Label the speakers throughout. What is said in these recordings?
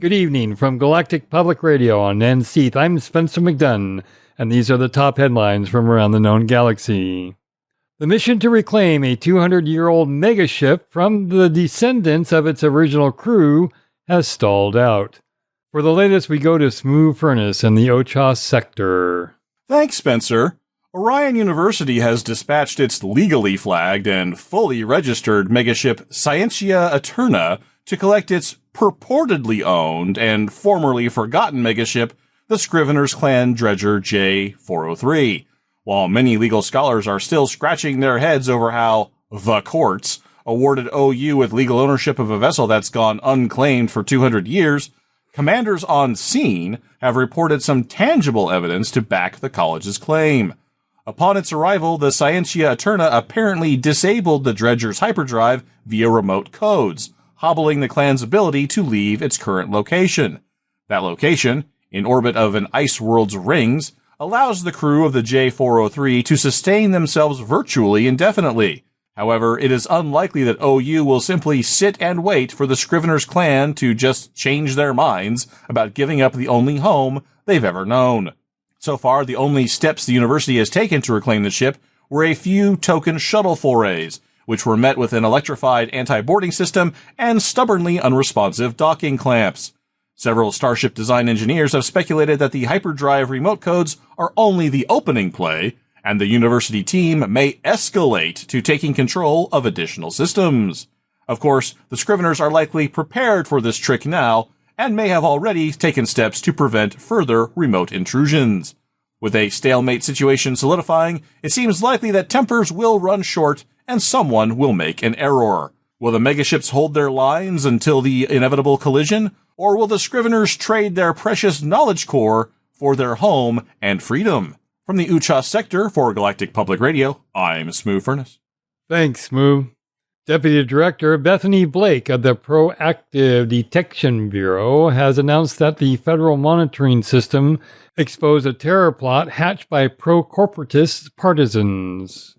Speaker 1: Good evening from Galactic Public Radio on NSEATH. I'm Spencer McDunn, and these are the top headlines from around the known galaxy. The mission to reclaim a 200-year-old megaship from the descendants of its original crew has stalled out. For the latest, we go to Smooth Furnace in the Ochos sector.
Speaker 2: Thanks, Spencer. Orion University has dispatched its legally flagged and fully registered megaship Scientia Eterna to collect its purportedly owned and formerly forgotten megaship, the Scrivener's Clan Dredger J403. While many legal scholars are still scratching their heads over how the courts awarded OU with legal ownership of a vessel that's gone unclaimed for 200 years, commanders on scene have reported some tangible evidence to back the college's claim. Upon its arrival, the Scientia Eterna apparently disabled the dredger's hyperdrive via remote codes, hobbling the clan's ability to leave its current location. That location, in orbit of an ice world's rings, allows the crew of the J403 to sustain themselves virtually indefinitely. However, it is unlikely that OU will simply sit and wait for the Scrivener's Clan to just change their minds about giving up the only home they've ever known. So far, the only steps the university has taken to reclaim the ship were a few token shuttle forays, which were met with an electrified anti-boarding system and stubbornly unresponsive docking clamps. Several Starship design engineers have speculated that the hyperdrive remote codes are only the opening play, and the university team may escalate to taking control of additional systems. Of course, the Scriveners are likely prepared for this trick now, and may have already taken steps to prevent further remote intrusions. With a stalemate situation solidifying, it seems likely that tempers will run short and someone will make an error. Will the megaships hold their lines until the inevitable collision, or will the Scriveners trade their precious knowledge core for their home and freedom? From the Uchos sector for Galactic Public Radio, I'm Smooth Furnace.
Speaker 1: Thanks, Smooth. Deputy Director Bethany Blake of the Proactive Detection Bureau has announced that the federal monitoring system exposed a terror plot hatched by pro-corporatist partisans.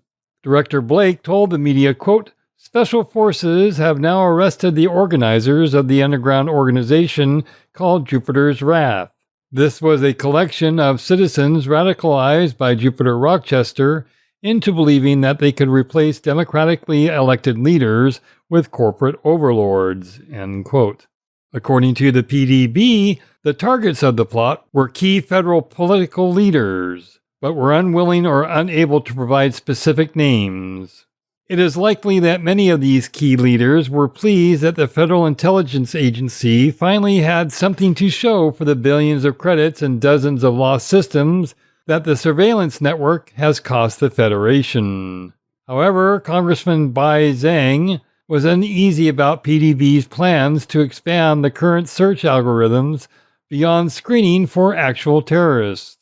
Speaker 1: Director Blake told the media, quote, "Special forces have now arrested the organizers of the underground organization called Jupiter's Wrath. This was a collection of citizens radicalized by Jupiter Rochester into believing that they could replace democratically elected leaders with corporate overlords," end quote. According to the PDB, the targets of the plot were key federal political leaders, but were unwilling or unable to provide specific names. It is likely that many of these key leaders were pleased that the Federal Intelligence Agency finally had something to show for the billions of credits and dozens of lost systems that the surveillance network has cost the Federation. However, Congressman Bai Zhang was uneasy about PDB's plans to expand the current search algorithms beyond screening for actual terrorists.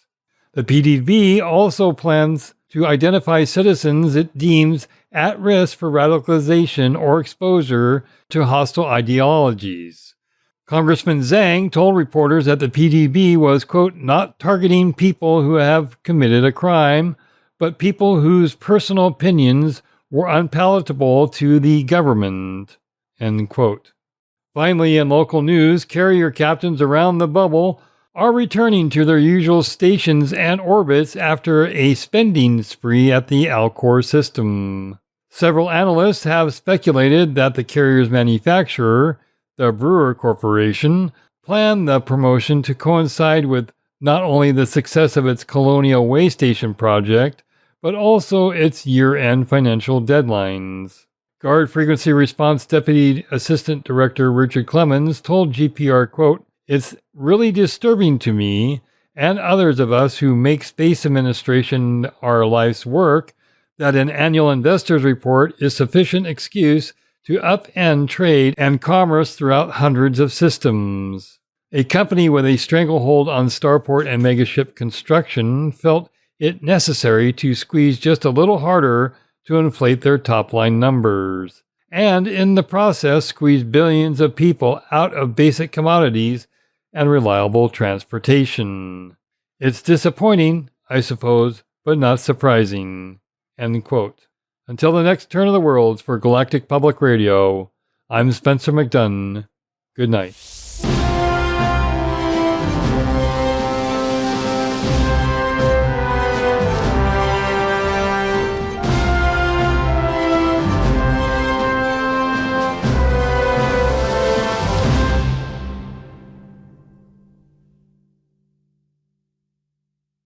Speaker 1: The PDB also plans to identify citizens it deems at risk for radicalization or exposure to hostile ideologies. Congressman Zhang told reporters that the PDB was, quote, "not targeting people who have committed a crime, but people whose personal opinions were unpalatable to the government," end quote. Finally, in local news, carrier captains around the bubble are returning to their usual stations and orbits after a spending spree at the Alcor system. Several analysts have speculated that the carrier's manufacturer, the Brewer Corporation, planned the promotion to coincide with not only the success of its Colonial Way Station project, but also its year-end financial deadlines. Guard Frequency Response Deputy Assistant Director Richard Clemens told GPR, quote, "It's really disturbing to me and others of us who make space administration our life's work that an annual investors report is sufficient excuse to upend trade and commerce throughout hundreds of systems. A company with a stranglehold on starport and megaship construction felt it necessary to squeeze just a little harder to inflate their top-line numbers, and in the process squeeze billions of people out of basic commodities and reliable transportation. It's disappointing, I suppose, but not surprising," end quote. Until the next turn of the worlds for Galactic Public Radio, I'm Spencer McDunn. Good night.